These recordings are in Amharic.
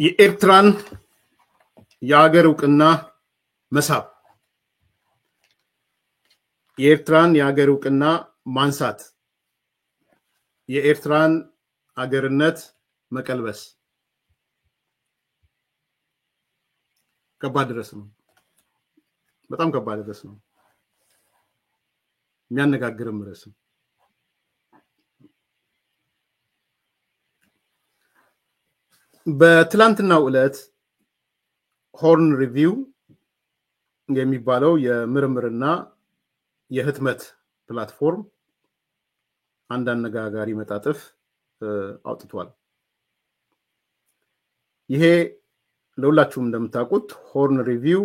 የኤርትራን የሀገር ዕውቅና መሳብ የኤርትራን የሀገር ዕውቅና ማንሳት የኤርትራን ሀገርነት መቀልበስ ከባድ ድረስ ነው። በጣም ከባድ ድረስ ነው። የሚያነጋግርም ድረስ ነው። በትላንትናው ዕለት ሆርን ሪቪው የሚባለው የምርምርና የህትመት ፕላትፎርም አንድ አነጋጋሪ መጣጥፍ አውጥቷል። ይሄ ለሁላችሁም እንደምታውቁት ሆርን ሪቪው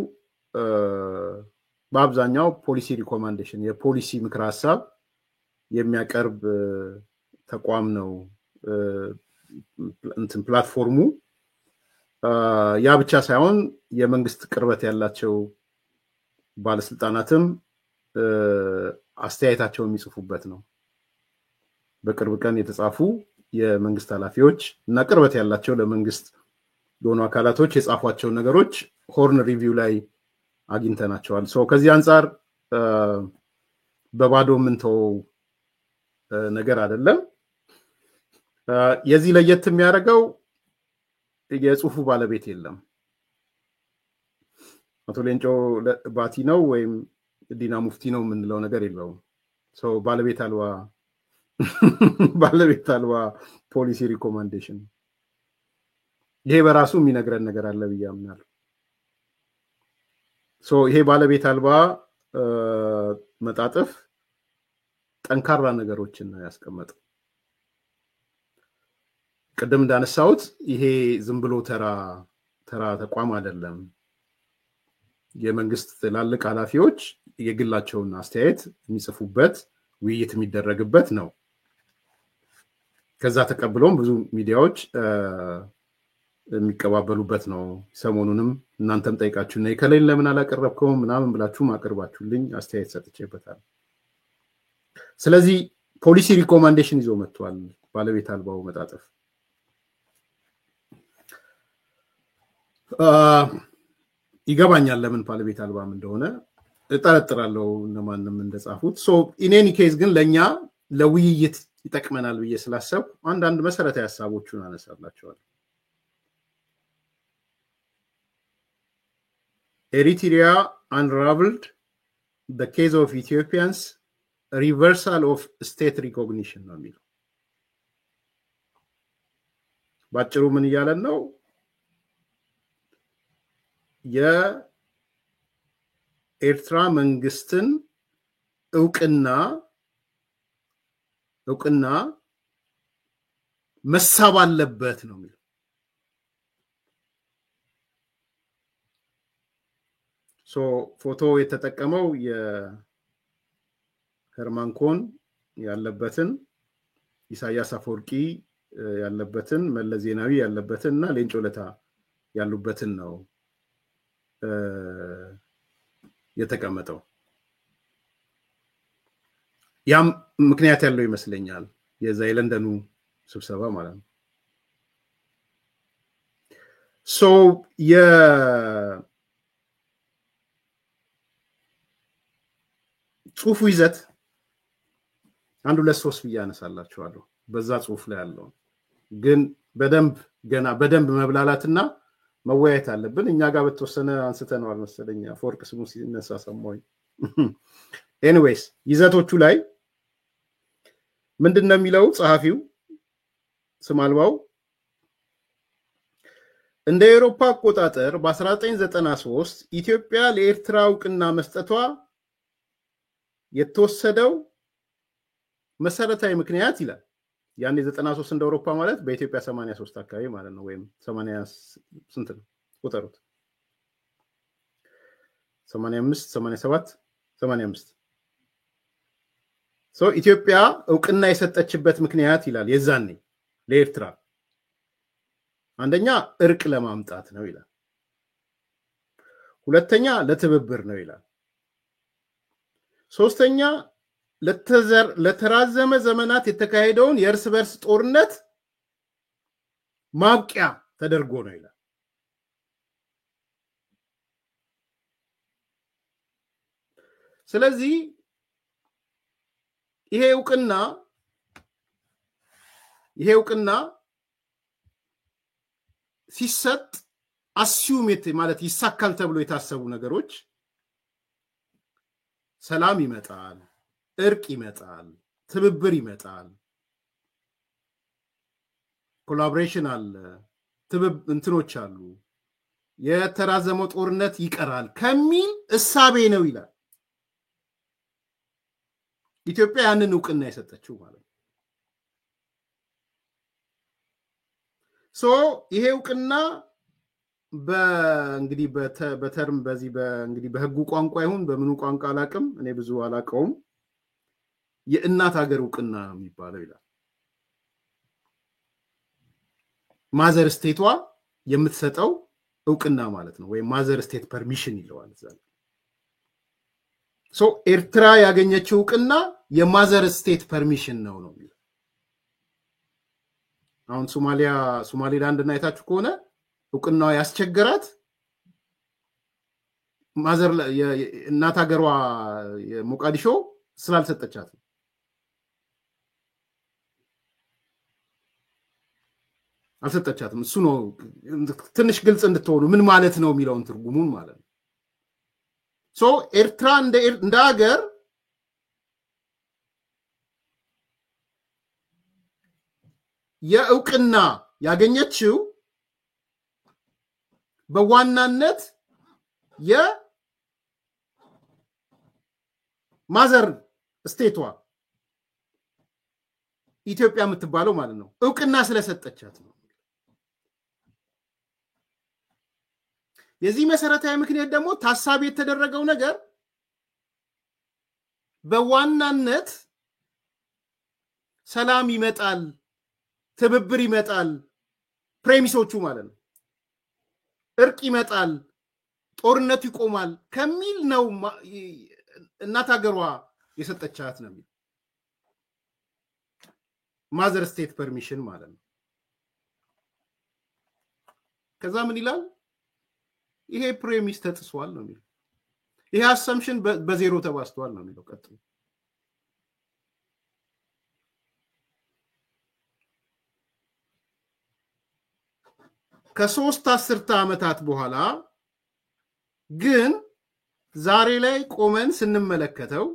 በአብዛኛው ፖሊሲ ሪኮመንዴሽን የፖሊሲ ምክር ሐሳብ የሚያቀርብ ተቋም ነው። እንትን ፕላትፎርሙ ያ ብቻ ሳይሆን የመንግስት ቅርበት ያላቸው ባለስልጣናትም አስተያየታቸውን የሚጽፉበት ነው። በቅርብ ቀን የተጻፉ የመንግስት ኃላፊዎች እና ቅርበት ያላቸው ለመንግስት የሆኑ አካላቶች የጻፏቸው ነገሮች ሆርን ሪቪው ላይ አግኝተናቸዋል። ከዚህ አንፃር በባዶ ምንተው ነገር አይደለም። የዚህ ለየት የሚያደርገው የጽሁፉ ባለቤት የለም። አቶ ሌንጮ ባቲ ነው ወይም ዲና ሙፍቲ ነው የምንለው ነገር የለውም። ባለቤት አልባ ፖሊሲ ሪኮመንዴሽን ይሄ በራሱ የሚነግረን ነገር አለ ብዬ አምናለሁ። ይሄ ባለቤት አልባ መጣጥፍ ጠንካራ ነገሮችን ነው ያስቀመጠው። ቀደም እንዳነሳሁት ይሄ ዝም ብሎ ተራ ተቋም አይደለም። የመንግስት ትላልቅ ኃላፊዎች የግላቸውን አስተያየት የሚጽፉበት ውይይት የሚደረግበት ነው። ከዛ ተቀብሎም ብዙ ሚዲያዎች የሚቀባበሉበት ነው። ሰሞኑንም እናንተም ጠይቃችሁ ነው ከሌለ ለምን አላቀረብከውም ምናምን ብላችሁ ማቀርባችሁልኝ አስተያየት ሰጥቼበታል። ስለዚህ ፖሊሲ ሪኮመንዴሽን ይዞ መጥቷል ባለቤት አልባው መጣጥፍ። ይገባኛል ለምን ባለቤት አልባም እንደሆነ እጠረጥራለሁ እነማንም እንደጻፉት። ኢን ኤኒ ኬዝ ግን ለኛ ለውይይት ይጠቅመናል ብዬ ስላሰብ አንዳንድ መሰረታዊ ሐሳቦችን አነሳላችኋለሁ። Eritrea unraveled the case of Ethiopians reversal of state recognition ነው የሚለው። ባጭሩ ምን እያለን ነው? የኤርትራ መንግስትን ዕውቅና መሳብ አለበት ነው የሚለው። ፎቶ የተጠቀመው የሄርማን ኮን ያለበትን፣ ኢሳያስ አፈወርቂ ያለበትን፣ መለስ ዜናዊ ያለበትን እና ሌንጮ ለታ ያሉበትን ነው የተቀመጠው። ያም ምክንያት ያለው ይመስለኛል የዛ የለንደኑ ስብሰባ ማለት ነው። ጽሁፉ ይዘት አንድ ሁለት ሶስት ብዬ አነሳላችኋለሁ። በዛ ጽሁፍ ላይ ያለው ግን በደንብ መብላላትና መወያየት አለብን። እኛ ጋር በተወሰነ አንስተነዋል መሰለኝ አፈወርቅ ስሙ ሲነሳ ሰማሁኝ። ኤኒዌይስ ይዘቶቹ ላይ ምንድነው የሚለው ጸሐፊው ስም አልባው? እንደ አውሮፓ አቆጣጠር በ1993 ኢትዮጵያ ለኤርትራ ዕውቅና መስጠቷ የተወሰደው መሰረታዊ ምክንያት ይላል። ያኔ 93 እንደ አውሮፓ ማለት በኢትዮጵያ 83 አካባቢ ማለት ነው፣ ወይም 80 ስንት ነው ቁጥሩት? 85 87 85 ኢትዮጵያ እውቅና የሰጠችበት ምክንያት ይላል የዛኔ ለኤርትራ አንደኛ እርቅ ለማምጣት ነው ይላል ሁለተኛ ለትብብር ነው ይላል ሶስተኛ ለተራዘመ ዘመናት የተካሄደውን የእርስ በርስ ጦርነት ማብቂያ ተደርጎ ነው ይላል ስለዚህ ይሄ እውቅና ሲሰጥ አሲዩሜት ማለት ይሳካል ተብሎ የታሰቡ ነገሮች ሰላም ይመጣል እርቅ ይመጣል ትብብር ይመጣል ኮላቦሬሽን አለ እንትኖች አሉ የተራዘመው ጦርነት ይቀራል ከሚል እሳቤ ነው ይላል ኢትዮጵያ ያንን እውቅና የሰጠችው ማለት ነው ይሄ እውቅና በእንግዲህ በተርም በዚህ በእንግዲህ በህጉ ቋንቋ ይሁን በምኑ ቋንቋ አላቅም እኔ ብዙ አላቀውም የእናት ሀገር እውቅና ነው የሚባለው ይላል ማዘር ስቴቷ የምትሰጠው እውቅና ማለት ነው ወይ ማዘር ስቴት ፐርሚሽን ይለዋል ዘለ ኤርትራ ያገኘችው እውቅና የማዘር ስቴት ፐርሚሽን ነው አሁን ሶማሊላንድ እና አይታችሁ ከሆነ እውቅናው ያስቸገራት ማዘር እናት ሀገሯ ሞቃዲሾ ስላልሰጠቻት አልሰጠቻትም እሱ ነው ትንሽ ግልጽ እንድትሆኑ ምን ማለት ነው የሚለውን ትርጉሙን ማለት ነው ኤርትራ እንደ ሀገር የእውቅና ያገኘችው በዋናነት የማዘር ስቴቷ ኢትዮጵያ የምትባለው ማለት ነው እውቅና ስለሰጠቻት ነው የዚህ መሰረታዊ ምክንያት ደግሞ ታሳቢ የተደረገው ነገር በዋናነት ሰላም ይመጣል ትብብር ይመጣል ፕሬሚሶቹ ማለት ነው እርቅ ይመጣል ጦርነቱ ይቆማል ከሚል ነው እናት ሀገሯ የሰጠቻት ነው ማዘር ስቴት ፐርሚሽን ማለት ነው ከዛ ምን ይላል ይሄ ፕሬሚስ ተጥሷል ነው የሚለው ይሄ አሰምፕሽን በዜሮ ተባስቷል ነው የሚለው ቀጥሎ ከ3 አስርተ ዓመታት በኋላ ግን ዛሬ ላይ ቆመን ስንመለከተው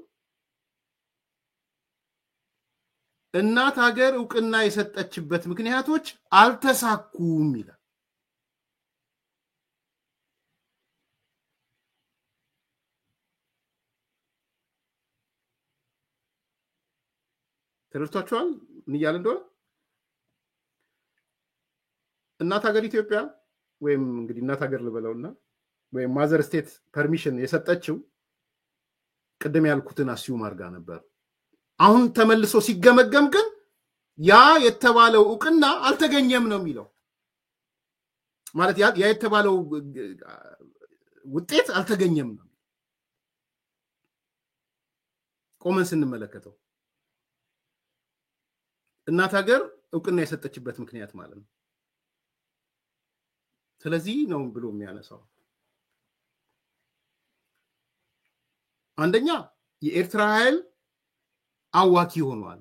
እናት ሀገር እውቅና የሰጠችበት ምክንያቶች አልተሳኩም ይላል ተረድቷችኋል ምን ይያል እንደሆነ እናት ሀገር ኢትዮጵያ ወይም እንግዲህ እናት ሀገር ልበለውና ወይም ማዘር ስቴት ፐርሚሽን የሰጠችው ቅድም ያልኩትን አስዩም አርጋ ነበር አሁን ተመልሶ ሲገመገም ግን ያ የተባለው እውቅና አልተገኘም ነው የሚለው ማለት ያ የተባለው ውጤት አልተገኘም ነው ቆመን ስንመለከተው እናት ሀገር እውቅና የሰጠችበት ምክንያት ማለት ነው ስለዚህ ነው ብሎ የሚያነሳው አንደኛ የኤርትራ ኃይል አዋኪ ሆኗል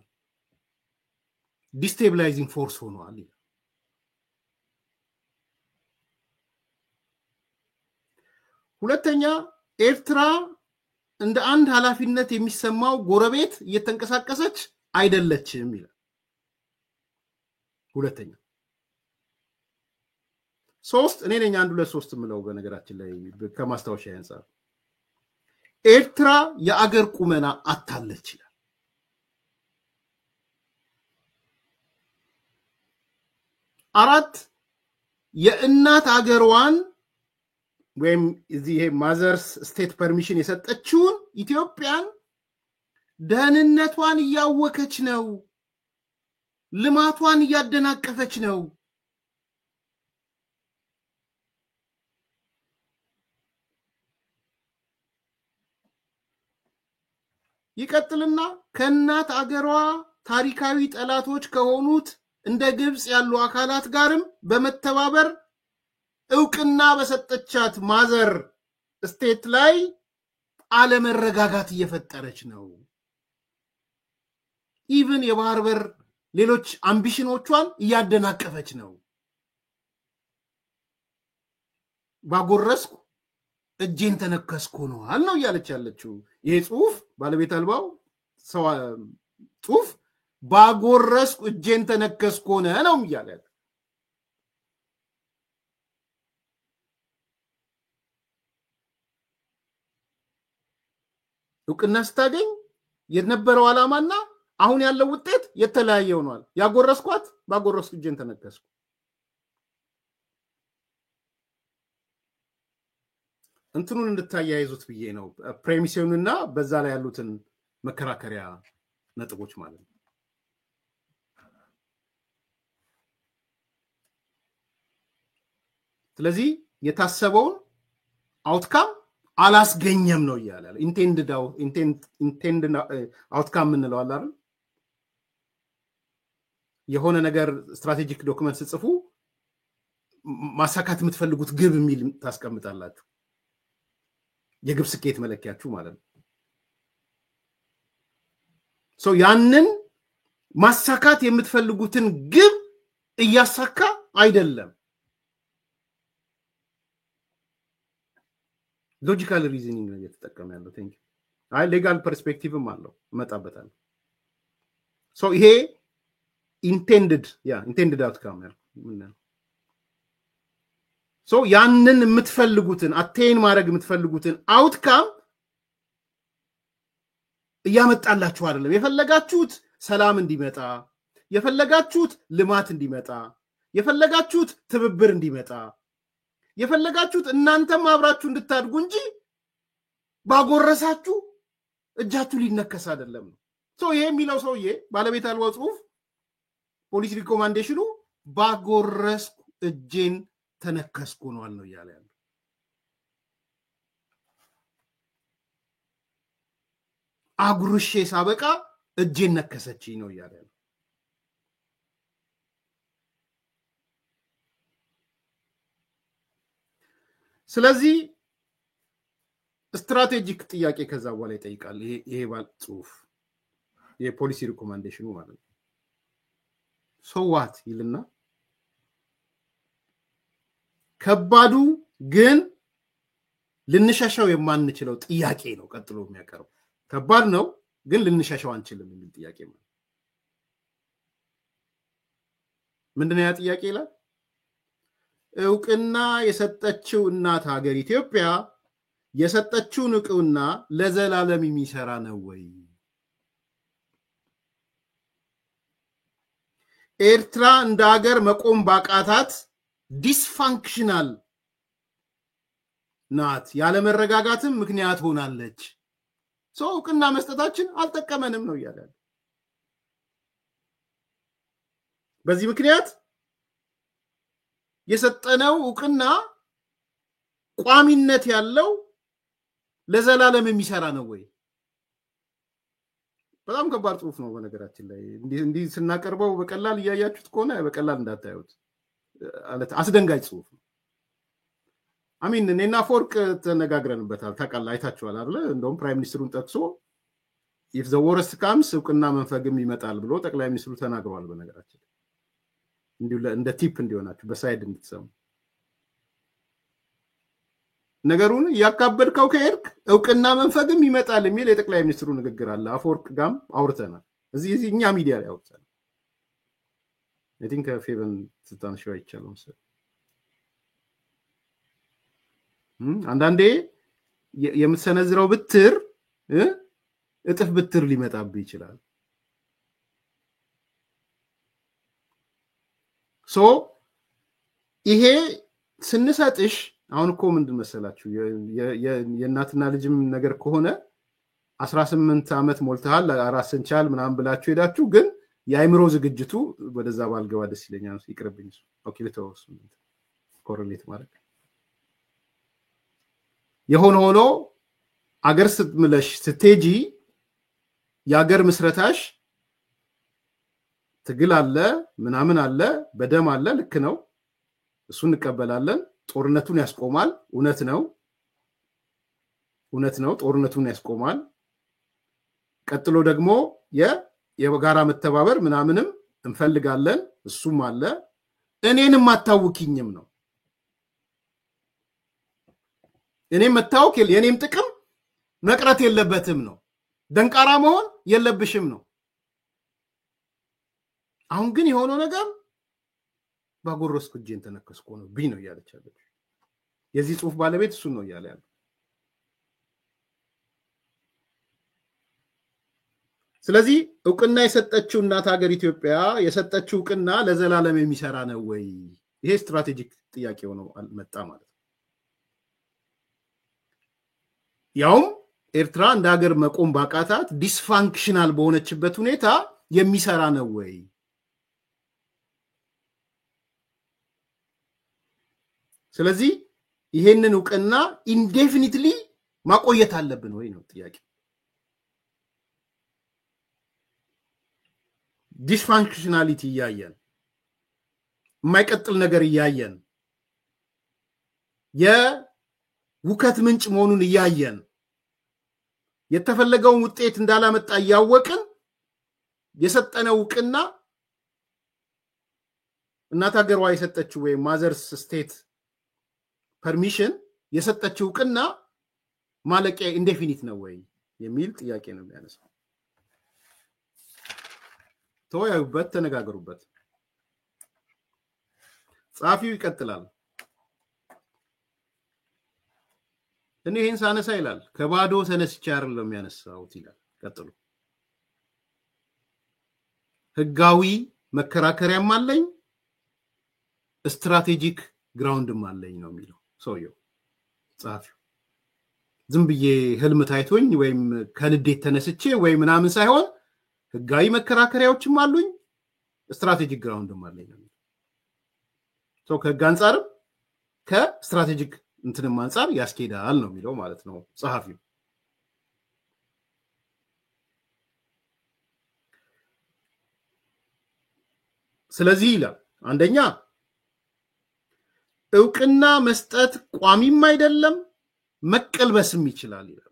ዲስቴብላይዚንግ ፎርስ ሆኗል ሁለተኛ ኤርትራ እንደ አንድ ኃላፊነት የሚሰማው ጎረቤት እየተንቀሳቀሰች አይደለችም ይላል ሁለተኛ ሶስት እኔ ነኝ 1 2 3 ምለው በነገራችን ላይ ከማስታወሻ ያንሳል ኤርትራ የአገር ቁመና አታለች ይላል አራት የእናት አገርዋን ወይም እዚህ ይሄ ማዘርስ ስቴት ፐርሚሽን የሰጠችውን ኢትዮጵያን ደህንነቷን እያወከች ነው ልማቷን እያደናቀፈች ነው ይቀጥልና ከናት አገሯ ታሪካዊ ጠላቶች ከሆኑት እንደ ግብጽ ያሉ አካላት ጋርም በመተባበር እውቅና በሰጠቻት ማዘር ስቴት ላይ አለመረጋጋት እየፈጠረች ነው ኢቭን የባህር በር ሌሎች አምቢሽኖቿን እያደናቀፈች ነው ባጎረስኩ እጄን ተነከስኩ ነው አልነው ያለች ያለችው ይሄ ጽሁፍ ባለቤት አልባው ሰው ጽሁፍ ባጎረስኩ እጄን ተነከስኩ ነው ይያላል እውቅና ስታገኝ የነበረው ዓላማና አሁን ያለው ውጤት የተለያየ ሆኗል ያጎረስኳት ባጎረስኩ እጄን ተነከስኩ እንትኑን እንድታያይዙት ብዬ ነው ፕሬሚሲዮንና በዛ ላይ ያሉትን መከራከሪያ ነጥቦች ማለት ነው ስለዚህ የታሰበውን አውትካም አላስገኘም ነው ይላል ኢንቴንድድ አውትካም እንለው አይደል የሆነ ነገር ስትራቴጂክ ዶክመንት ጽፉ ማሳካት የምትፈልጉት ግብ የሚል ታስቀምጣላችሁ የግብ ስኬት መለኪያችሁ ማለት ነው ሶ ያንን ማሳካት የምትፈልጉትን ግብ እያሳካ አይደለም ሎጂካል ሪዝኒንግ ነው እየተጠቀመ ያለው ቴንክ አይ ሌጋል ፐርስፔክቲቭም አለው መጣበታል ሶ ይሄ intended outcome ነው ሶ ያንን የምትፈልጉትን አቴን ማድረግ የምትፈልጉትን አውትካም እያመጣላችሁ አይደለም የፈለጋችሁት ሰላም እንዲመጣ የፈለጋችሁት ልማት እንዲመጣ የፈለጋችሁት ትብብር እንዲመጣ የፈለጋችሁት እናንተም አብራችሁ እንድታድጉ እንጂ ባጎረሳችሁ እጃችሁ ሊነከስ አይደለም ሶ ይሄ የሚለው ሰውዬ ባለቤት አልባው ጽሁፍ ፖሊሲ ሪኮማንዴሽኑ ባጎረስኩ እጄን ተነከስኩ ነው አልነው ያለው አጉርሼ ሳበቃ እጄን ነከሰችኝ ነው ያለው ስለዚህ ስትራቴጂክ ጥያቄ ከዛ በኋላ ይጠይቃል ይሄ ባል ጽሁፍ የፖሊሲ ሪኮማንዴሽኑ ማለት ነው ሶ ዋት ይልና ከባዱ ግን ልንሻሻው የማንችለው ጥያቄ ነው ቀጥሎ የሚያቀርበው ከባድ ነው ግን ልንሻሻው አንችልም የሚል ጥያቄ ነው ምንድነው ያ ጥያቄ ይላል እውቅና የሰጠችው እናት ሀገር ኢትዮጵያ የሰጠችውን እውቅና ለዘላለም የሚሰራ ነው ወይ ኤርትራ እንደ ሀገር መቆም ባቃታት ዲስፋንክሽናል ናት ያለ መረጋጋትም ምክንያት ሆናለች ሶ እውቅና መስጠታችን አልተቀመንም ነው ያለው በዚህ ምክንያት የሰጠነው እውቅና ቋሚነት ያለው ለዘላለም የሚሰራ ነው ወይ በጣም ከባድ ጽሁፍ ነው በነገራችን ላይ እንዲህ ስናቀርበው በቀላል ያያችሁት ከሆነ በቀላል እንዳታዩት አስደንጋጭ ጽሁፍ ነው አሚን እኔና ፎርቅ ተነጋግረንበታል ታቃላ አይታችኋል አይደል እንደውም ፕራይም ሚኒስትሩን ጠቅሶ if the worst comes እውቅና መንፈግም ይመጣል ብሎ ጠቅላይ ሚኒስትሩ ተናግሯል በነገራችን እንደ ቲፕ እንዲሆናችሁ በሳይድ እንድትሰሙ ነገሩን ያካበድከው ከሄድክ እውቅና መንፈግም ይመጣል የሚል የጠቅላይ ሚኒስትሩ ንግግር አለ አፎርቅ ጋም አውርተናል እዚህ እኛ ሚዲያ ላይ አውርተናል I think ፌቨን ስልጣን ሾው ይቻላል አንዳንዴ የምትሰነዝረው ብትር እጥፍ ብትር ሊመጣብ ይችላል ሶ ይሄ ስንሰጥሽ አሁን እኮ ምንድን መሰላችሁ የእናትና ልጅም ነገር ከሆነ 18 ዓመት ሞልተሃል ራስን ቻል ምናምን ብላችሁ ሄዳችሁ ግን የአይምሮ ዝግጅቱ ወደዛ ባልገባ ደስ ይለኛል ይቅርብኝ ኦኬ ለተወሱ ኮሪሌት ማለት የሆነ ሆኖ አገር ስትምለሽ ስትጂ የአገር ምስረታሽ ትግል አለ ምናምን አለ በደም አለ ልክ ነው እሱን እንቀበላለን ጦርነቱን ያስቆማል እውነት ነው ጦርነቱን ያስቆማል ቀጥሎ ደግሞ የጋራ መተባበር ምናምንም እንፈልጋለን እሱም አለ እኔንም አታውኪኝም ነው እኔም መታወክ የኔም ጥቅም መቅረት የለበትም ነው ደንቃራ መሆን የለብሽም ነው አሁን ግን የሆነው ነገር ባጎረስኩ እጄን ተነከስኩ ነው ቢ ነው ያለች አለች የዚህ ጽሁፍ ባለቤት እሱ ነው ያለ ያለው ስለዚህ እውቅና የሰጠችው እናት ሀገር ኢትዮጵያ የሰጠችው እውቅና ለዘላለም የሚሰራ ነው ወይ ይሄ ስትራቴጂክ ጥያቄ ሆኖ መጣ ማለት ያውም ኤርትራ እንደ ሀገር መቆም ባቃታት ዲስፋንክሽናል በሆነችበት ሁኔታ የሚሰራ ነው ወይ ስለዚህ ይሄንን እውቅና ኢንዴፊኒትሊ ማቆየት አለብን ወይ ነው ጥያቄ ዲስፋንክሽናሊቲ ያያል የማይቀጥል ነገር ያያየን የውከት ምንጭ መሆኑን ያያየን የተፈለገው ውጤት እንዳላመጣ ያወቅን የሰጠነው እውቅና እናት ሀገሯ የሰጠችው ወይ ማዘርስ ስቴት ፐርሚሽን የሰጠችው እውቅና ማለቂያ ኢንዴፊኒት ነው ወይ የሚል ጥያቄ ነው የሚያነሳው ተወያዩበት ተነጋገሩበት ጻፊው ይቀጥላል እኔ ይሄን ሳነሳ ይላል ከባዶ ተነስቼ አይደለም የሚያነሳው ይላል ቀጥሉ ህጋዊ መከራከሪያም አለኝ ስትራቴጂክ ግራውንድም አለኝ ነው የሚለው ሰውየው ጻፊው ዝም ብዬ ህልም ታይቶኝ ወይም ከንዴት ተነስቼ ወይ ምናምን ሳይሆን ህጋዊ መከራከሪያዎችም አሉኝ ስትራቴጂክ ግራውንድም አለኝ ነው ሰው ከህግ አንፃር ከስትራቴጂክ እንትንም አንፃር ያስኬዳል ነው የሚለው ማለት ነው ጻፊው ስለዚህ ይላል አንደኛ እውቅና መስጠት ቋሚም አይደለም መቀልበስም ይችላል ይላል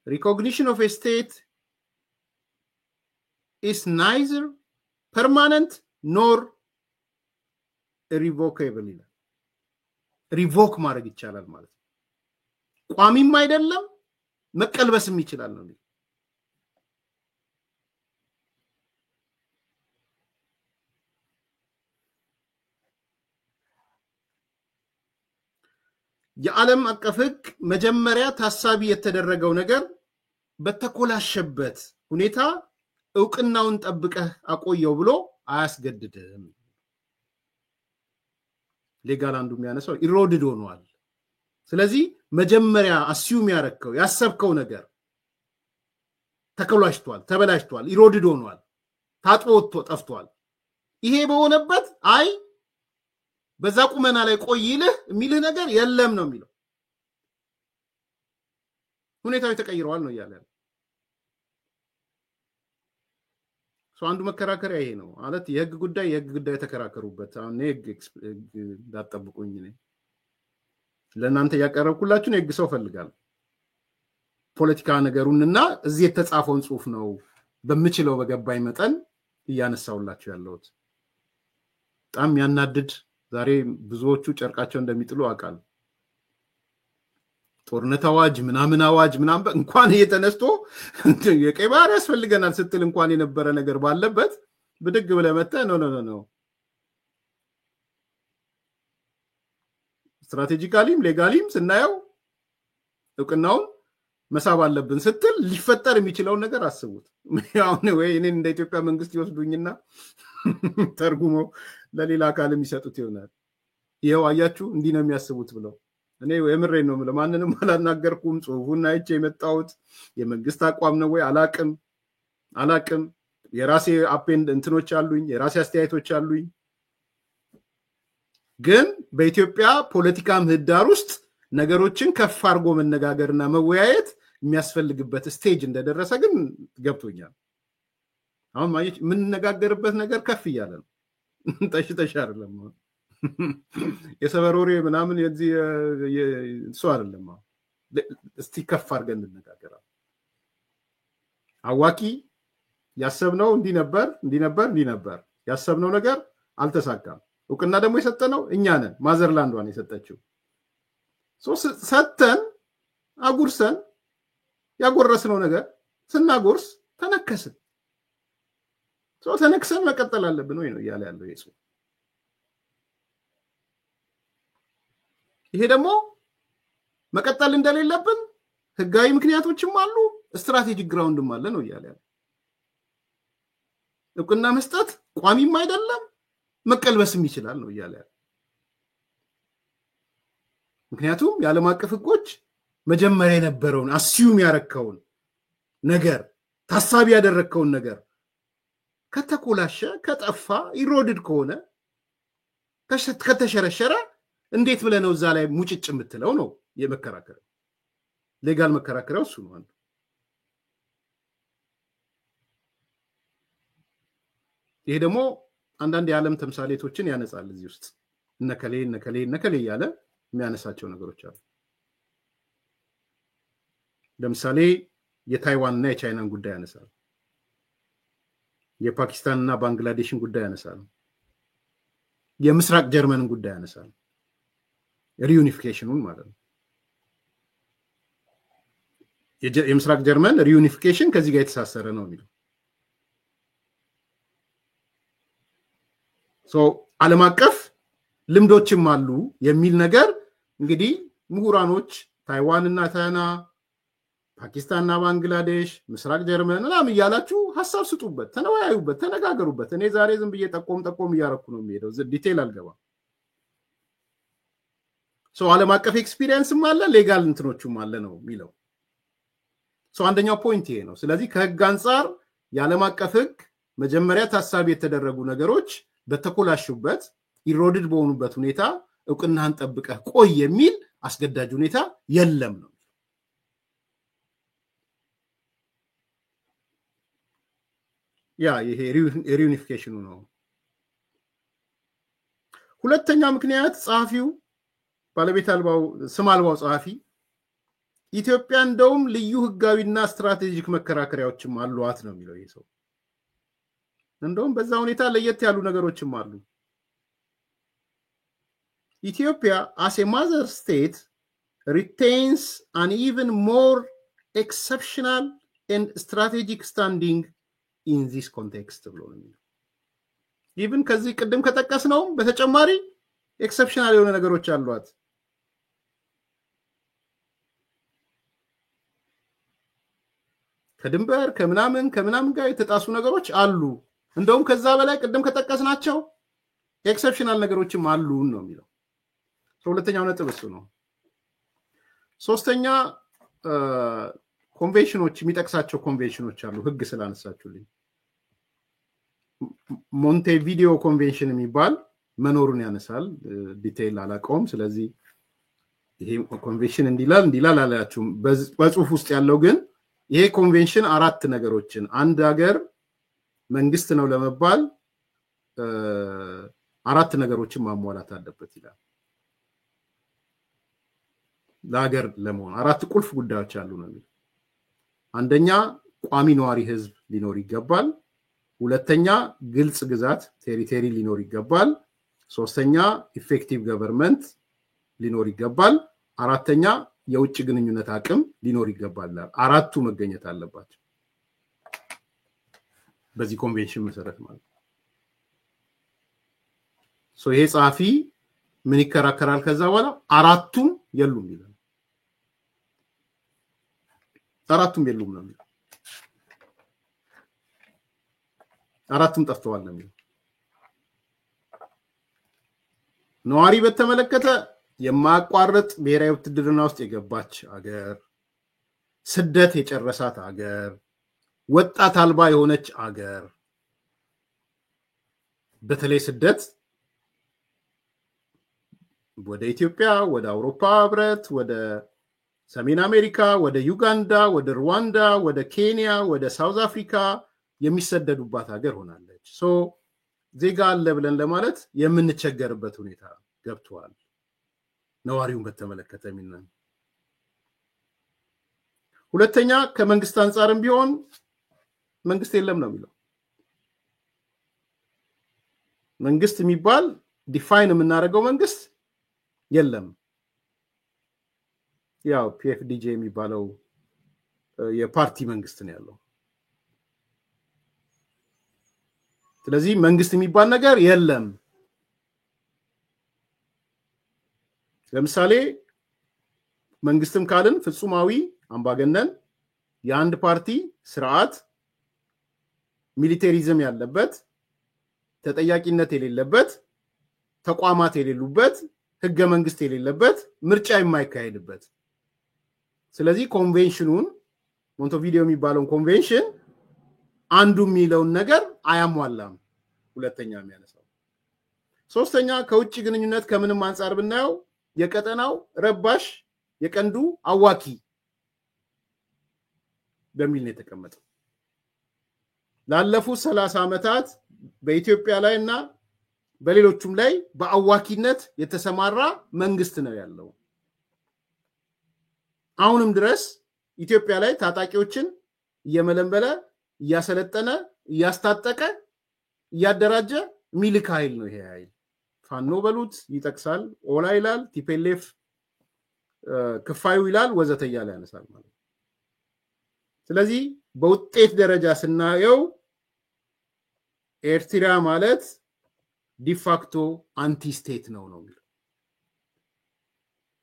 recognition of a state is neither permanent nor irrevocable ይላል ሪቮክ ማድረግ ይቻላል ማለት ቋሚም አይደለም መቀልበስም ይችላል ነው የዓለም አቀፍ ህግ መጀመሪያ ታሳቢ የተደረገው ነገር በተኮላሸበት ሁኔታ እውቅናውን ጠብቀህ አቆየው ብሎ አያስገድድም ሌጋል አንዱ የሚያነሳው ኢሮድድ ሆኗል ስለዚህ መጀመሪያ አስዩም ያረከው ያሰብከው ነገር ተኮላሽቷል ተበላሽቷል ኢሮድድ ሆኗል ታጥቦ ጠፍቷል ይሄ በሆነበት አይ በዛ ቁመና ላይ ቆይልህ የሚልህ ነገር የለም ነው የሚለው ሁኔታው ተቀይሯል ነው ያለው አንዱ መከራከሪያ ይሄ ነው ማለት የህግ ጉዳይ ተከራከሩበት አሁን የህግ ዳጠብቁኝ ነኝ ለናንተ ያቀረብኩላችሁ የህግ ሰው ፈልጋል ፖለቲካ ነገሩንና እዚህ የተጻፈውን ጽሁፍ ነው በመችለው በገባይ መጠን ያነሳውላችሁ ያለውት በጣም ያናድድ ዛሬ ብዙዎቹ ጨርቃቸው እንደሚጥሉ አቃል ጦርነት አዋጅ ምናምን እንኳን እየተነስቶ የቀይ ባህር ያስፈልገናል ስትል እንኳን የነበረ ነገር ባለበት ብድግ ብለ መጣ ኖ ስትራቴጂካሊም ሌጋሊም ስናየው እውቅናውን መሳብ አለብን ስትል ሊፈጠር የሚችለው ነገር አስቡት ያው ወይ እኔ እንደ ኢትዮጵያ መንግስት ይወስዱኝና ተርጉሞ ለሌላ አካል የሚሰጡት ይሆናል ይሄው አያችሁ እንዲህ ነው የሚያስቡት ብለው እኔ የምሬን ነው ለማንንም አላናገርኩም ጽሁፉን አይቼ የመጣሁት የመንግስት አቋም ነው ወይ አላቅም የራሴ አፔንድ እንትኖች አሉኝ የራሴ አስተያየቶች አሉኝ ግን በኢትዮጵያ ፖለቲካ ምህዳር ውስጥ ነገሮችን ከፍ አድርጎ መነጋገርና መወያየት የሚያስፈልግበት ስቴጅ እንደደረሰ ግን ገብቶኛል አሁን ማለት ምን ነጋገርበት ነገር ከፍ ይያለ ነው ተሽተሽ አይደለም የሰበሮሬ ምናምን የዚህ ሰው አይደለም እስቲ ከፍ አድርገን እንነጋገራለን አዋቂ ያሰብነው እንዲ ነበር ያሰብነው ነገር አልተሳካም እውቅና ደግሞ የሰጠነው እኛ ነን ማዘርላንዷን የሰጠችው ሰተን አጉርሰን ያጎረስነው ነገር ስናጎርስ ተነከስን ተነክሰን መቀጠል አለብን ወይ ነው ያለ ያለው ኢየሱስ ይሄ ደግሞ መቀጠል እንደሌለብን ህጋዊ ምክንያቶችም አሉ ስትራቴጂክ ግራውንድም አለ ነው ያለ ያለው እውቅና መስጠት ቋሚም አይደለም መቀልበስም ይችላል ነው ያለ ያለው ምክንያቱም የዓለም አቀፍ ህጎች መጀመሪያ የነበረውን አስዩም ያረከውን ነገር ታሳቢ ያደረከውን ነገር ከተኮላሸ ከጠፋ ኢሮድድ ከሆነ ከተሸረሸረ እንዴት ብለ ነው እዛ ላይ ሙጭጭ የምትለው ነው የመከራከሪያው ሌጋል መከራከሪያው እሱ ነው ይሄ ደግሞ አንዳንድ የዓለም ተምሳሌቶችን ያነጻል እዚህ ውስጥ ነከሌ ያለ የሚያነሳቸው ነገሮች አሉ ለምሳሌ የታይዋንና የቻይናን ጉዳይ ያነሳል የፓኪስታንና ባንግላዴሽን ጉዳይ ያነሳል የምስራቅ ጀርመንን ጉዳይ ያነሳል ሪዩኒፊኬሽኑን ማለት ነው የምስራቅ ጀርመን ሪዩኒፊኬሽን ከዚህ ጋር የተሳሰረ ነው የሚለው ዓለም አቀፍ ልምዶችም አሉ የሚል ነገር እንግዲህ ምሁራኖች ታይዋንና ታና ፓኪስታንና ባንግላዴሽ ምስራቅ ጀርመን ምናምን ያላችሁ ሐሳብ ስጡበት ተነዋያዩበት ተነጋገሩበት እኔ ዛሬ ዝም ብዬ ጠቆም ያረኩ ነው የሚሄደው ዲቴል አልገባ ዓለም አቀፍ ኤክስፒሪየንስም አለ ሌጋል እንትኖችም አለ ነው የሚለው አንደኛው ፖይንት ይሄ ነው ስለዚህ ከህግ አንፃር የዓለም አቀፍ ህግ መጀመሪያ ታሳቢ የተደረጉ ነገሮች በተኮላሹበት ኢሮድድ በሆኑበት ሁኔታ እውቅናን ጠብቀህ ቆይ የሚል አስገዳጅ ሁኔታ የለም ነው ይሄ ሪዩኒፊኬሽኑ ነው ሁለተኛ ምክንያት ጻፊው ባለቤት አልባው ስም አልባው ጻፊ ኢትዮጵያ እንደውም ልዩ ህጋዊና ስትራቴጂክ መከራከሪያዎችም አሏት ነው የሚለው ይሄ ሰው እንደውም በዛ ሁኔታ ለየት ያሉ ነገሮችም አሉ Ethiopia as a mother state retains an even more exceptional and strategic standing in this context ብሎ ነው የሚለው even ከዚህ ቀደም ከተቀስነው በተጨማሪ ኤክሰፕሽናል የሆነ ነገሮች አሏት ከድንበር ከምናምን ጋር የተጣሱ ነገሮች አሉ እንደውም ከዛ በላይ ቀደም ከተቀስናቸው ኤክሰፕሽናል ነገሮችም አሉ ነው የሚለው ሁለተኛው ነጥብ እሱ ነው ሶስተኛ ኮንቬንሽኖች የሚጠቅሳቸው ኮንቬንሽኖች አሉ ህግ ስላነሳችሁልኝ ሞንቴቪዲዮ ኮንቬንሽን የሚባል መኖሩን ያነሳል ዲቴይል አላቀውም ስለዚህ ይሄ ኮንቬንሽን እንዲላል አላያችሁም በጽሁፍ ውስጥ ያለው ግን ይሄ ኮንቬንሽን አራት ነገሮችን አንድ ሀገር መንግስት ነው ለመባል አራት ነገሮችን ማሟላት አለበት ይላል ለሀገር ለመሆን አራት ቁልፍ ጉዳዮች አሉ ነው አንደኛ ቋሚ ነዋሪ ህዝብ ሊኖር ይገባል ሁለተኛ ግልጽ ግዛት ቴሪቶሪ ሊኖር ይገባል ሶስተኛ ኢፌክቲቭ ገቨርንመንት ሊኖር ይገባል አራተኛ የውጭ ግንኙነት አቅም ሊኖር ይገባል አራቱ መገኘት አለባቸው በዚህ ኮንቬንሽን መሰረት ማለት ይሄ ጻፊ ምን ይከራከራል ከዛ በኋላ አራቱም የሉም ይላል አራቱም የሉም ነው የሚለው አራቱም ጠፍተዋል ነው የሚለው ነዋሪ በተመለከተ የማቋረጥ ብሔራዊ ውትድርና ውስጥ የገባች አገር፣ ስደት የጨረሳት አገር፣ ወጣት አልባ የሆነች አገር፣ በተለይ ስደት ወደ ኢትዮጵያ፣ ወደ አውሮፓ ህብረት፣ ወደ ሰሜን አሜሪካ፣ ወደ ዩጋንዳ፣ ወደ ሩዋንዳ፣ ወደ ኬንያ፣ ወደ ሳውዝ አፍሪካ የሚሰደዱባት ሀገር ሆናለች። ዜጋ አለ ብለን ለማለት የምንቸገርበት ሁኔታ ገብቷል። ነዋሪውን በተመለከተ የሚነን ሁለተኛ ከመንግስት አንፃርም ቢሆን መንግስት የለም ነው የሚለው። መንግስት የሚባል ዲፋይን የምናደርገው መንግስት የለም። ያው ፒኤፍዲጄ የሚባለው የፓርቲ መንግስት ነው ያለው። ስለዚህ መንግስት የሚባል ነገር የለም። ለምሳሌ መንግስትም ካልን ፍጹማዊ አምባገነን የአንድ ፓርቲ ስርዓት ሚሊቴሪዝም ያለበት ተጠያቂነት የሌለበት ተቋማት የሌሉበት ህገ መንግስት የሌለበት ምርጫ የማይካሄድበት። ስለዚህ ኮንቬንሽኑን ሞንቴቪዲዮ የሚባለው ኮንቬንሽን አንዱ የሚለውን ነገር አያሟላም። ሁለተኛ የሚያነሳው። ሶስተኛ ከውጭ ግንኙነት ከምንም አንፃር ብናየው የቀጠናው ረባሽ የቀንዱ አዋኪ በሚል ነው የተቀመጠው። ላለፉት 30 ዓመታት በኢትዮጵያ ላይና በሌሎችም ላይ በአዋኪነት የተሰማራ መንግስት ነው ያለው። አሁንም ድረስ ኢትዮጵያ ላይ ታጣቂዎችን እየመለመለ እያሰለጠነ እያስታጠቀ እያደራጀ ሚልክ ኃይል ነው። ይሄ ኃይል ፋኖ በሉት ይጠቅሳል፣ ኦላ ይላል፣ ቲፒኤልኤፍ ክፋዩ ይላል፣ ወዘተ እያለ ያነሳል ማለት። ስለዚህ በውጤት ደረጃ ስናየው ኤርትራ ማለት ዲፋክቶ አንቲ ስቴት ነው የሚለው።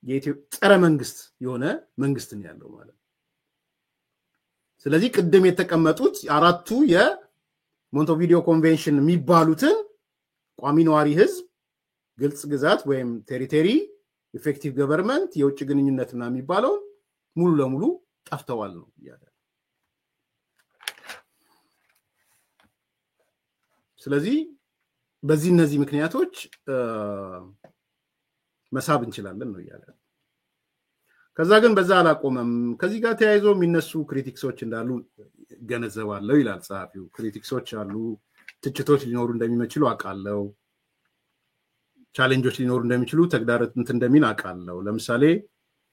የኢትዮጵያ ጸረ መንግስት የሆነ መንግስት ነው ያለው ማለት። ስለዚህ ቅድም የተቀመጡት አራቱ የሞንቴቪዲዮ ኮንቬንሽን የሚባሉትን ቋሚ ነዋሪ ህዝብ፣ ግልጽ ግዛት ወይም ቴሪቶሪ፣ ኢፌክቲቭ ገቨርንመንት፣ የውጭ ግንኙነትና የሚባለው ሙሉ ለሙሉ ጠፍተዋል ነው ያለው። ስለዚህ በዚህ እነዚህ ምክንያቶች መሳብ እንችላለን ነው ያለው። ከዛ ግን በዛ አላቆመም። ከዚህ ጋር ተያይዞ የሚነሱ ክሪቲክሶች እንዳሉ ገነዘባለሁ ይላል ጸሐፊው። ክሪቲክሶች አሉ፣ ትችቶች ሊኖሩ እንደሚችሉ አውቃለሁ፣ ቻሌንጆች ሊኖሩ እንደሚችሉ ተግዳሮት እንደሚን አውቃለሁ። ለምሳሌ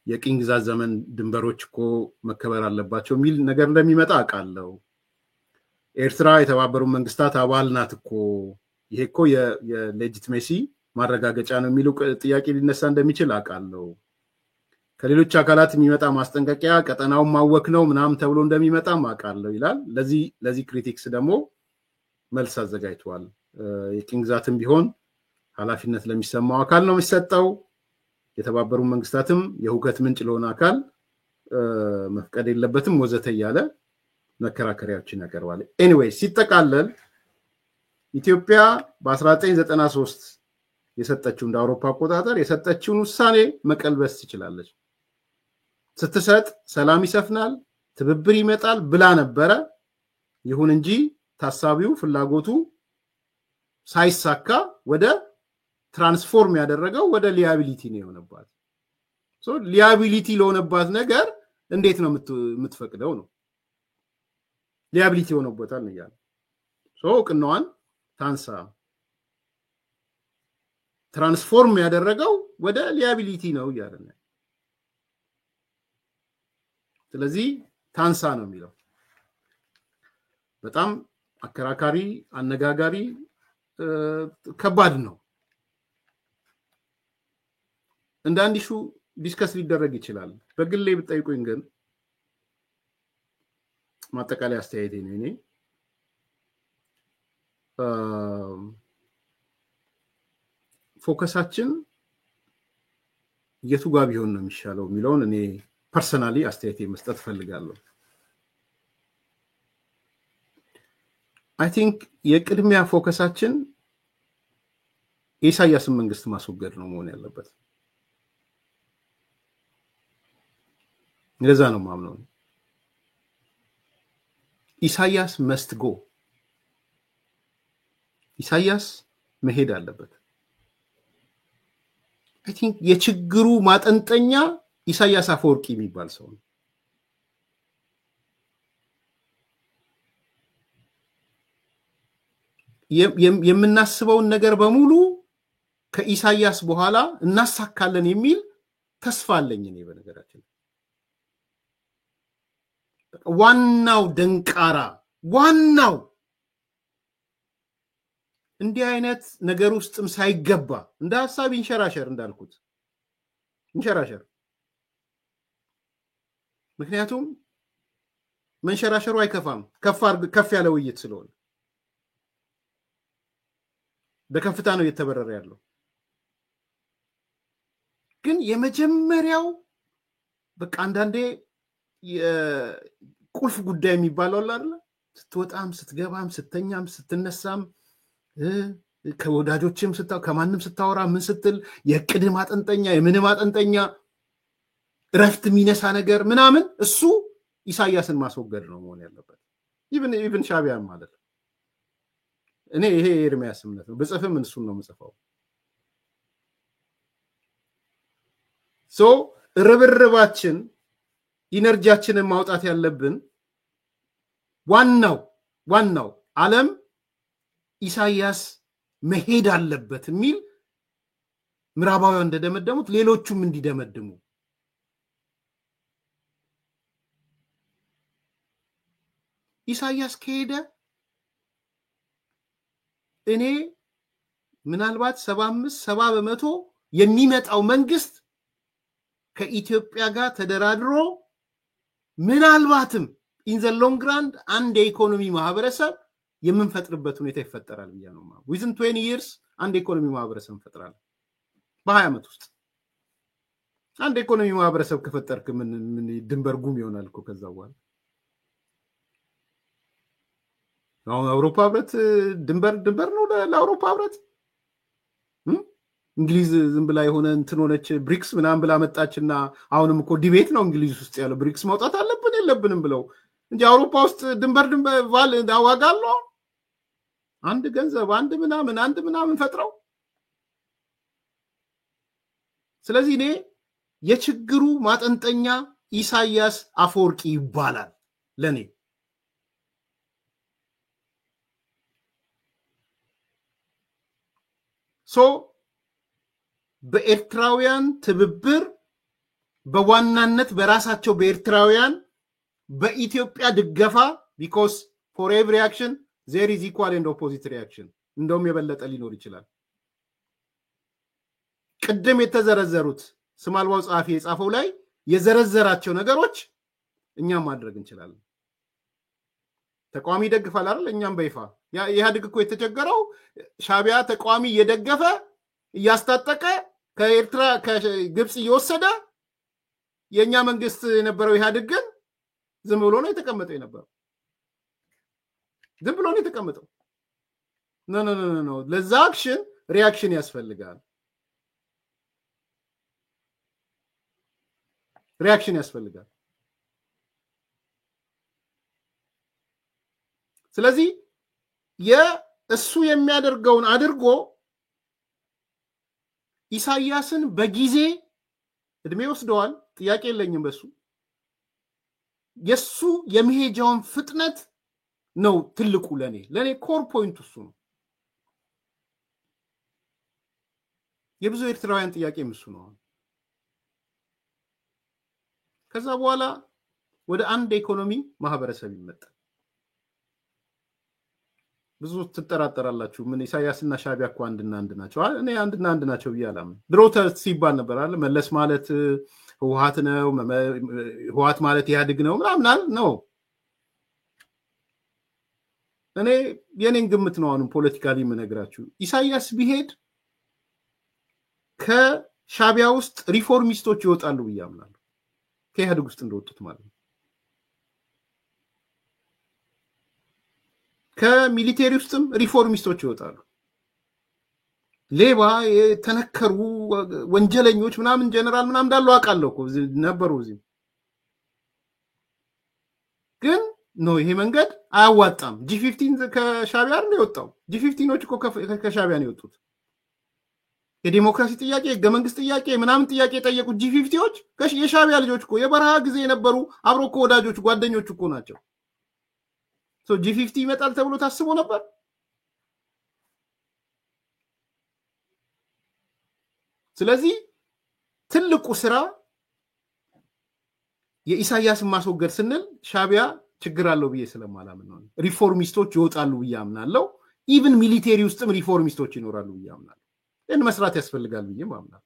የቅኝ ግዛት ዘመን ድንበሮች እኮ መከበር አለባቸው የሚል ነገር እንደሚመጣ አውቃለሁ። ኤርትራ የተባበሩት መንግስታት አባል ናት እኮ፣ ይሄ እኮ የሌጂቲሜሲ ማረጋገጫ ነው የሚሉ ጥያቄ ሊነሳ እንደሚችል አውቃለሁ። ከሌሎች አካላት የሚመጣ ማስጠንቀቂያ ቀጠናውን ማወክ ነው ምናምን ተብሎ እንደሚመጣም አውቃለሁ ይላል። ለዚህ ክሪቲክስ ደግሞ መልስ አዘጋጅቷል። የቅኝ ግዛትም ቢሆን ኃላፊነት ለሚሰማው አካል ነው የሚሰጠው። የተባበሩት መንግስታትም የሁከት ምንጭ ለሆነ አካል መፍቀድ የለበትም ወዘተ እያለ መከራከሪያዎችን ያቀርባል። ኤኒዌይ ሲጠቃለል ኢትዮጵያ በ1993 የሰጠችው እንደ አውሮፓ አቆጣጠር የሰጠችውን ውሳኔ መቀልበስ ትችላለች። ስትሰጥ ሰላም ይሰፍናል፣ ትብብር ይመጣል ብላ ነበረ። ይሁን እንጂ ታሳቢው ፍላጎቱ ሳይሳካ ወደ ትራንስፎርም ያደረገው ወደ ሊያቢሊቲ ነው የሆነባት። ሊያቢሊቲ ለሆነባት ነገር እንዴት ነው የምትፈቅደው ነው? ሊያቢሊቲ ሆኖበታል ነው ያለው። እውቅናዋን ታንሳ። ትራንስፎርም ያደረገው ወደ ሊያቢሊቲ ነው ያለ ነው። ስለዚህ ታንሳ ነው የሚለው በጣም አከራካሪ፣ አነጋጋሪ፣ ከባድ ነው። እንደ አንድ ኢሹ ዲስከስ ሊደረግ ይችላል። በግሌ ብትጠይቁኝ ግን ማጠቃለያ አስተያየቴ ነው እኔ ፎከሳችን የቱ ጋር ቢሆን ነው የሚሻለው የሚለውን እኔ ፐርሰናሊ አስተያየቴ መስጠት ፈልጋለሁ። አይ ቲንክ የቅድሚያ ፎከሳችን የኢሳያስን መንግስት ማስወገድ ነው መሆን ያለበት። ለዛ ነው ማምነው ኢሳያስ must go ኢሳያስ መሄድ አለበት I think የችግሩ ማጠንጠኛ ኢሳያስ አፈወርቂ የሚባል ሰው ነው የምናስበውን ነገር በሙሉ ከኢሳያስ በኋላ እናሳካለን የሚል ተስፋ አለኝ እኔ በነገራችን ዋናው ደንቃራ ዋናው እንዲህ አይነት ነገር ውስጥም ሳይገባ እንደ ሐሳብ እንሸራሸር እንዳልኩት እንሸራሸር ምክንያቱም መንሸራሸሩ አይከፋም ከፍ ያለ ውይይት ስለሆነ በከፍታ ነው እየተበረረ ያለው ግን የመጀመሪያው በቃ አንዳንዴ የቁልፍ ጉዳይ የሚባለው አይደል ስትወጣም ስትገባም ስተኛም ስትነሳም ከወዳጆችም ከማንም ስታወራ ምን ስትል የቅድ ማጠንጠኛ የምን ማጠንጠኛ ረፍት ሚነሳ ነገር ምናምን እሱ ኢሳያስን ማስወገድ ነው መሆን ያለበት ኢቭን ሻቢያን ማለት እኔ ይሄ ኤርሚያስ እምነት ነው በጽፈም እሱን ነው መጽፈው ርብርባችን ኢነርጂያችንን ማውጣት ያለብን ዋናው ዓለም ኢሳያስ መሄድ አለበት የሚል ምራባውያን እንደደመደሙት ሌሎቹም እንዲደመድሙ ኢሳያስ ከሄደ እኔ ምናልባት 75-70% የሚመጣው መንግስት ከኢትዮጵያ ጋር ተደራድሮ ምናልባትም in the long run አንድ የኢኮኖሚ ማህበረሰብ የምንፈጥርበት ሁኔታ ይፈጠራል ብያለሁ ማለት within 20 years አንድ ኢኮኖሚ ማህበረሰብ እንፈጥራለን በ20 ዓመት ውስጥ አንድ ኢኮኖሚ ማህበረሰብ ከፈጠርክ ምን ድንበር ጉም ይሆናል እኮ ከዛ በኋላ አሁን አውሮፓ ህብረት ድንበር ነው ለአውሮፓ ህብረት እንግሊዝ ዝም ብላ የሆነ እንትን ሆነች ብሪክስ ምናምን ብላ መጣችና አሁንም እኮ ዲቤት ነው እንግሊዝ ውስጥ ያለው ብሪክስ ማውጣት አለብን የለብንም ብለው እንጂ አውሮፓ ውስጥ ድንበር ቫል ዳዋጋሎ አንድ ገንዘብ አንድ ምናምን ፈጥረው ስለዚህ እኔ የችግሩ ማጠንጠኛ ኢሳያስ አፈወርቂ ይባላል ለኔ በኤርትራውያን ትብብር በዋናነት በራሳቸው በኤርትራውያን በኢትዮጵያ ድገፋ because for every action there is equal and opposite reaction እንደውም የበለጠ ሊኖር ይችላል ቅድም የተዘረዘሩት ስማልባው ጻፊ የጻፈው ላይ የዘረዘራቸው ነገሮች እኛም ማድረግ እንችላለን ተቋሚ ደግፋል አይደል እኛም በይፋ ኢህአዴግ እኮ የተቸገረው ሻቢያ ተቋሚ እየደገፈ እያስታጠቀ ከኤርትራ ከግብጽ እየወሰደ የኛ መንግስት የነበረው ኢህአዴግ ግን ዝም ብሎ ነው የተቀመጠው ዝም ብሎ ነው የተቀመጠው ኖ ለዛ አክሽን ሪአክሽን ያስፈልጋል ስለዚህ የእሱ የሚያደርገውን አድርጎ ኢሳያስን በጊዜ እድሜ ወስደዋል ጥያቄ የለኝም በሱ የሱ የመሄጃውን ፍጥነት ነው ትልቁ ለኔ ኮር ፖይንት እሱ ነው የብዙ ኤርትራውያን ጥያቄ እሱ ነው ከዛ በኋላ ወደ አንድ ኢኮኖሚ ማህበረሰብ ይመጣል ብዙ ተጠራጠራላችሁ ምን ኢሳያስና ሻቢያ እኮ አንድና አንድ ናቸው እኔ አንድና አንድ ናቸው ይያላም ድሮተር ሲባል ነበር አይደል መለስ ማለት ህወሓት ነው ህወሓት ማለት ኢህአዴግ ነው ምናምን ነው እኔ የኔን ግምት ነው አሁን ፖለቲካሊ ምነግራችሁ ኢሳያስ ቢሄድ ከሻቢያ ውስጥ ሪፎርሚስቶች ይወጣሉ ብያምናለሁ ከኢህአዴግ ውስጥ እንደወጡት ማለት ነው ከሚሊቴሪ ውስጥም ሪፎርሚስቶች ይወጣሉ ሌባ የተነከሩ ወንጀለኞች ምናምን ጀነራል ምናምን እንዳሉ አቃለው እኮ ነበሩ እዚህ ግን ነው ይሄ መንገድ አያዋጣም G15 ከሻቢያ ነው የወጣው G15ኖች እኮ ከሻቢያ ነው የወጡት የዲሞክራሲ ጥያቄ ህገ መንግስት ጥያቄ ምናምን ጥያቄ የጠየቁት G50ዎች የሻቢያ ልጆች እኮ የበረሃ ጊዜ የነበሩ አብሮ እኮ ወዳጆች ጓደኞች እኮ ናቸው G50 ይመጣል ተብሎ ታስቦ ነበር ስለዚህ ትልቁ ስራ የኢሳያስን ማስወገድ ስንል ሻቢያ ችግር አለው ብዬ ስለማላምን ነው ሪፎርሚስቶች ይወጣሉ ብዬ አምናለሁ ኢቭን ሚሊቴሪ ውስጥም ሪፎርሚስቶች ይኖራሉ ብዬ አምናለሁ እን መስራት ያስፈልጋል ብዬ አምናለሁ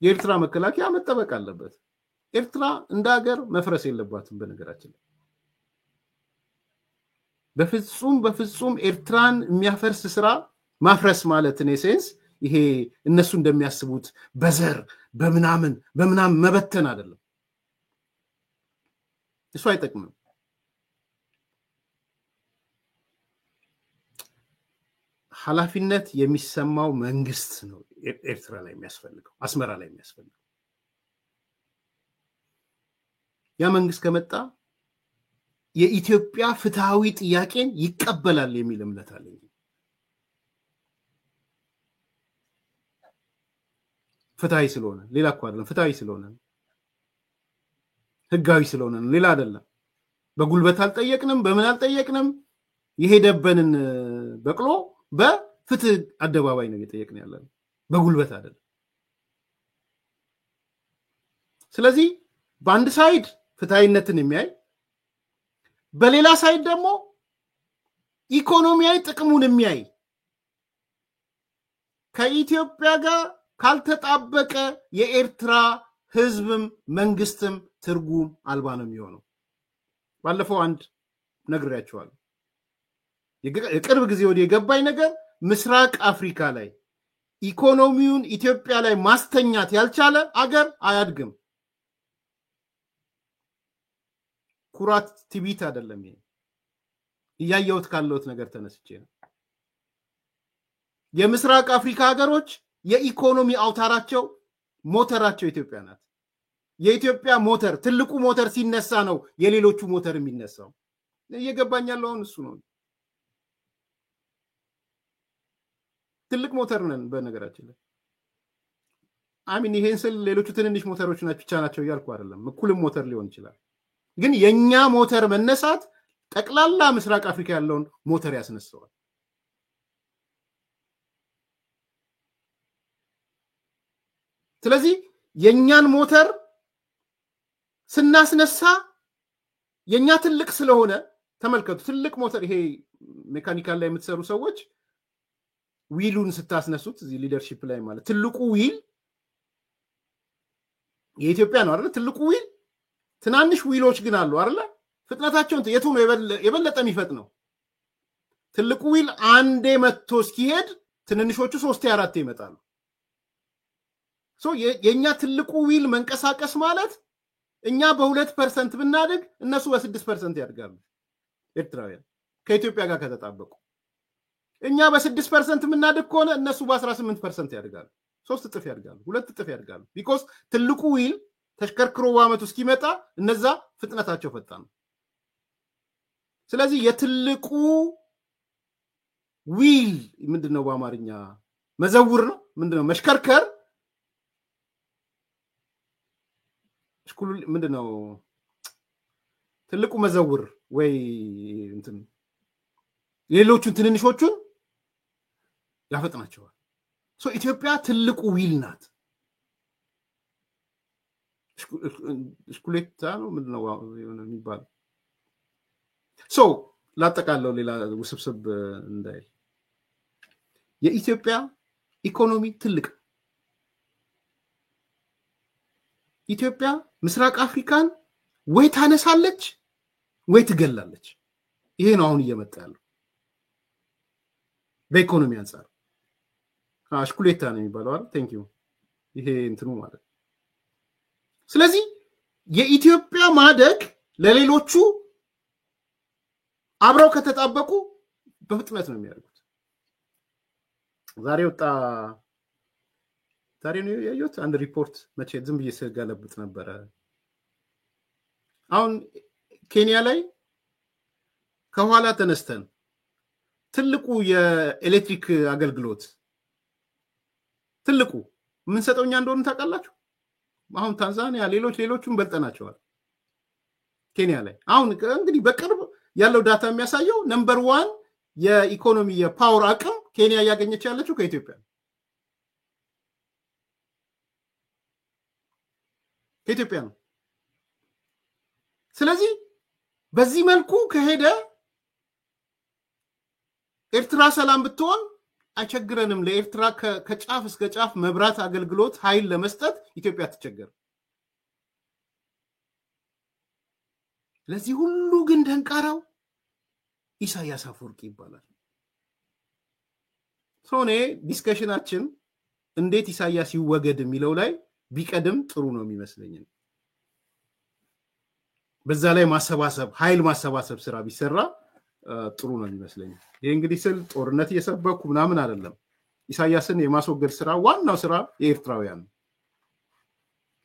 የኤርትራ መከላከያ መጠበቅ አለበት ኤርትራ እንደ ሀገር መፍረስ የለባትም በነገራችን በፍጹም ኤርትራን የሚያፈርስ ስራ ማፍረስ ማለት ነው ሴንስ ይሄ እነሱ እንደሚያስቡት በዘር በምናምን መበተን አይደለም እሱ አይጠቅምም ኃላፊነት የሚሰማው መንግስት ነው ኤርትራ ላይ የሚያስፈልገው አስመራ ላይ የሚያስፈልገው ያ መንግስት ከመጣ የኢትዮጵያ ፍትሃዊ ጥያቄን ይቀበላል የሚል እምነት አለኝ ፍትሃዊ ስለሆነ ሌላ እኮ አይደለም ፍትሃዊ ስለሆነ ህጋዊ ስለሆነ ሌላ አይደለም በጉልበት አልጠየቅንም በምን አልጠየቅንም የሄደበንን በቅሎ በፍትህ አደባባይ ነው እየጠየቅን ያለን በጉልበት አይደለም ስለዚህ በአንድ ሳይድ ፍትሃዊነትን የሚያይ በሌላ ሳይድ ደግሞ ኢኮኖሚያዊ ጥቅሙን የሚያይ ከኢትዮጵያ ጋር ካልተጣበቀ የኤርትራ ህዝብም መንግስትም ትርጉም አልባ ነው የሚሆነው ባለፈው አንድ ነግሬያቸዋለሁ የቅርብ ጊዜ ወዲህ የገባኝ ነገር ምስራቅ አፍሪካ ላይ ኢኮኖሚውን ኢትዮጵያ ላይ ማስተኛት ያልቻለ አገር አያድግም ኩራት ቲቢት አይደለም ይሄ ያያዩት ካለውት ነገር ተነስቼ ነው የምስራቅ አፍሪካ ሀገሮች የኢኮኖሚ አውታራቸው ሞተራቸው ኢትዮጵያ ናት የኢትዮጵያ ሞተር ትልቁ ሞተር ሲነሳ ነው የሌሎቹ ሞተር የሚነሳው እየገባኛል አሁን እሱ ነው ትልቅ ሞተር ነን በነገራችን ላይ አሚን ይሄን ስል ሌሎቹ ትንንሽ ሞተሮች ብቻ ናቸው ያልኩ አይደለም እኩልም ሞተር ሊሆን ይችላል ግን የኛ ሞተር መነሳት ጠቅላላ ምስራቅ አፍሪካ ያለውን ሞተር ያስነሳዋል ስለዚህ የኛን ሞተር ስናስነሳ የኛ ትልቅ ስለሆነ ተመልከቱ ትልቅ ሞተር ይሄ ሜካኒካል ላይ የምትሰሩ ሰዎች ዊሉን ስታስነሱት እዚ ሊደርሺፕ ላይ ማለት ትልቁ ዊል የኢትዮጵያ ነው አይደል ትልቁ ዊል ትናንሽ ዊሎች ግን አሉ አይደል ፍጥነታቸው የቱ ነው የበለጠ የሚፈጥነው ትልቁ ዊል አንዴ መጥቶ እስኪሄድ ትንንሾቹ 3 4 ይመጣሉ የኛ ትልቁ ዊል መንቀሳቀስ ማለት እኛ በ2% ብናድግ እነሱ በ6% ያድጋሉ ኤርትራውያን ከኢትዮጵያ ጋር ከተጣበቁ እኛ በ6% ምናድግ ከሆነ እነሱ በ18% ያድጋሉ 3 እጥፍ ያድጋሉ 2 እጥፍ ያድጋሉ because ትልቁ ዊል ተሽከርክሮ ዋመቱ እስኪመጣ እነዛ ፍጥነታቸው ፈጣን ነው ስለዚህ የትልቁ ዊል ምንድነው በአማርኛ መዘውር ነው ምንድነው መሽከርከር ስኩል ምንድነው ትልቁ መዘውር ወይ እንትን ሌሎቹን ትንንሾቹን ያፈጥናቸዋል ኢትዮጵያ ትልቁ ዊል ናት ስኩሌታ ነው ምንድነው የሚባለው ላጠቃለው ሌላ ውስብስብ እንዳይል የኢትዮጵያ ኢኮኖሚ ትልቅ ኢትዮጵያ ምስራቅ አፍሪካን ወይ ታነሳለች ወይ ትገላለች ይሄ ነው አሁን እየመጣ ያለው በኢኮኖሚ አንፃር አሽኩሌታ ነው የሚባለው አይደል ቴንክ ዩ ይሄ እንትኑ ማለት ስለዚህ የኢትዮጵያ ማደግ ለሌሎቹ አብረው ከተጣበቁ በፍጥነት ነው የሚያደርጉት ዛሬ ወጣ ዛሬ ነው ያዩት አንድ ሪፖርት መቼ ዝም ብዬ ስጋለብጥ ነበር አሁን ኬንያ ላይ ከኋላ ተነስተን ትልቁ የኤሌክትሪክ አገልግሎት ትልቁ ምን ሰጠውኛ እንደሆነ ታውቃላችሁ? አሁን ታንዛኒያ ሌሎቹን በልጠናቸዋል። ኬንያ ላይ አሁን እንግዲህ በቅርብ ያለው ዳታ የሚያሳየው ነምበር 1 የኢኮኖሚ የፓወር አቅም ኬንያ ያገኘች ያለችው ከኢትዮጵያ ነው። ስለዚህ በዚህ መልኩ ከሄደ ኤርትራ ሰላም ብትሆን አይቸግረንም። ለኤርትራ ከጫፍ እስከ ጫፍ መብራት አገልግሎት ኃይል ለመስጠት ኢትዮጵያ ትቸገር። ለዚህ ሁሉ ግን ደንቃራው ኢሳያስ አፈወርቂ ይባላል። ሶኔ ዲስከሽናችን እንዴት ኢሳያስ ይወገድ የሚለው ላይ ቢቀድም ጥሩ ነው የሚመስለኝ። በዛ ላይ ኃይል ማሰባሰብ ስራ ቢሰራ ጥሩ ነው የሚመስለኝ። ይሄ እንግዲህ ስል ጦርነት እየሰበኩ ምናምን አይደለም። ኢሳያስን የማስወገድ ስራ ዋናው ስራ የኤርትራውያን ነው።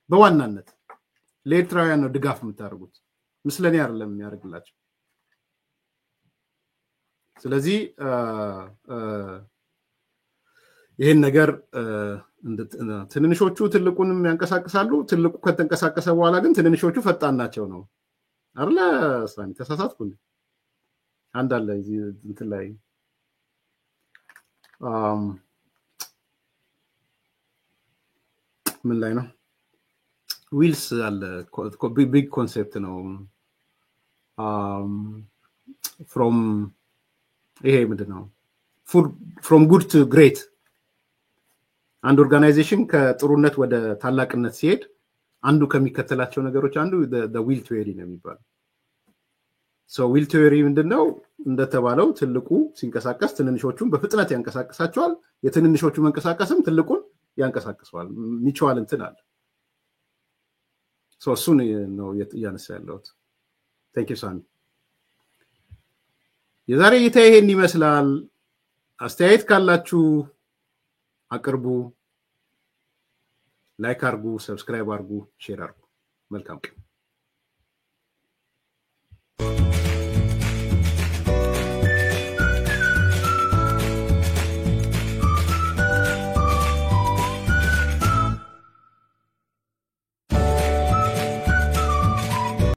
በዋናነት ለኤርትራውያን ነው ድጋፍ የምታደርጉት፣ ምስለኔ አይደለም የሚያደርግላቸው። ስለዚህ ይሄን ነገር ትንንሾቹ ትልቁንም ያንቀሳቅሳሉ። ትልቁ ከተንቀሳቀሰ በኋላ ግን ትንንሾቹ ፈጣን ናቸው ነው አይደለ? ሳሚ ተሳሳትኩ እንዴ? አንድ አለ እዚህ እንትን ላይ ምን ላይ ነው ዊልስ አለ ቢግ ኮንሴፕት ነው from ይሄ ምንድነው from good to great አንድ ኦርጋናይዜሽን ከጥሩነት ወደ ታላቅነት ሲሄድ አንዱ ከሚከተላቸው ነገሮች አንዱ the will theory ነው የሚባለው። so will theory ምንድነው? እንደተባለው ትልቁ ሲንቀሳቀስ ትንንሾቹን በፍጥነት ያንቀሳቅሳቸዋል። የትንንሾቹ መንቀሳቀስም ትልቁን ያንቀሳቅሰዋል። ሚቹዋል እንትን አለ። so እሱን ነው ያነሳ ያለሁት። thank you ሳሚ። የዛሬ ይሄን ይመስላል። አስተያየት ካላችሁ አቅርቡ፣ ላይክ አርጉ፣ ሰብስክራይብ አርጉ፣ ሼር አርጉ። መልካም ቀን።